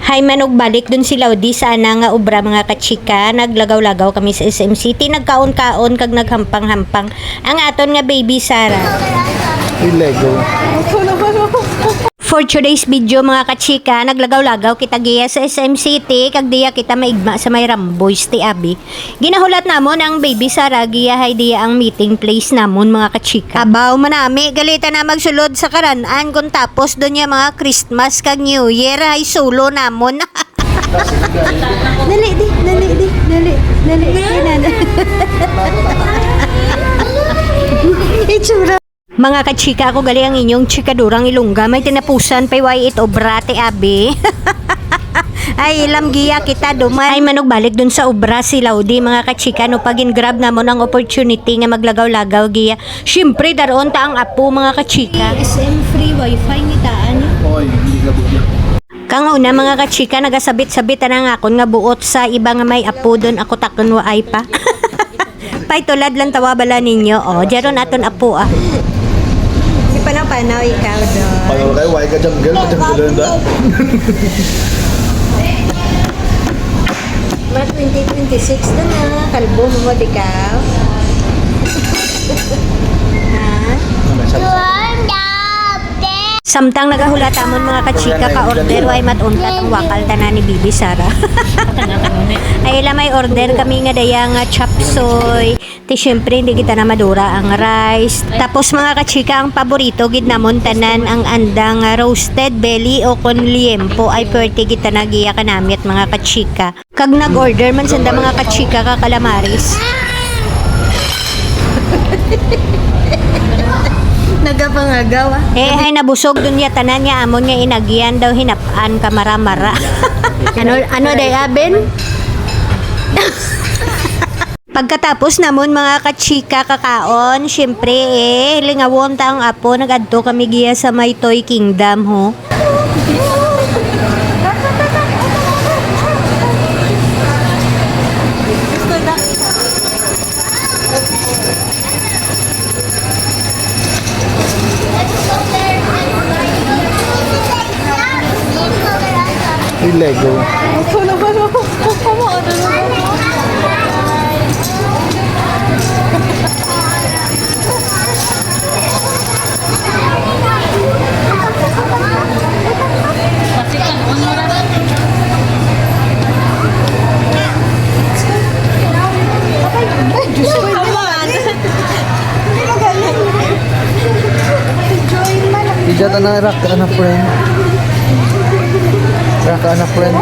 Hay manog balik dun si Laudi sana nga obra mga kachika. Naglagaw-lagaw kami sa SM City. Nagkaon-kaon kag naghampang-hampang. Ang aton nga baby Zara. Lego. For today's video mga kachika, naglagaw-lagaw kita giya sa SM City. Kag diya kita maigma sa may Ramboys ti Abi. Ginahulat namon ang baby Zara giya hay diya ang meeting place namon mga kachika. Abaw manami, galita na magsulod sa karanaan kung tapos doon yung mga Christmas kag New Year ay solo namon. Dali di. Itsura. Mga kachika, ako gali ang inyong chikadurang ilungga. May tinapusan pay wait obra ti Abi. Ay ilam giya kita dumay. Ay manog balik dun sa obra si Laudi mga kachika. No pagin grab namon ang opportunity nga maglagaw-lagaw giya. Syempre daron ta ang apo mga kachika. SM free wifi ni taan. Oy, hindi ka bugya. Kang una mga kachika, nagasabit-sabit na akon nga buot sa iba nga may apo doon ako takon wa ay pa. Pay tulad lang tawa bala ninyo. Oh, jaron aton apo ah. Si panaw ikaw doon. Panaw kayo, why ka jungle? Da? Mga 2026 na na. Kalbo mo ikaw. Ha? Samtang nagahulat amon mga kachika ka order way matuntat ang wakal tanan ni Bibi Zara. Ay ila may order kami nga daya nga chop suey. Ti syempre hindi kita na madura ang rice. Tapos mga kachika ang paborito gid namon tanan ang andang roasted belly o kon liempo ay pwerte kita nagiya kanamit mga kachika. Kag nag-order man sanda mga kachika ka calamaris. Nagapangagaw ah. Ay nabusog dun ya tanan nga amon nga inagyan daw hinapaan ka mara-mara. ano day aben? Pagkatapos namon mga kachika kakaon, syempre lingawon ta ang apo nagadto kami giya sa may Toy Kingdom ho. Lego. Ija na rak ka na friend. Rak ka na friend.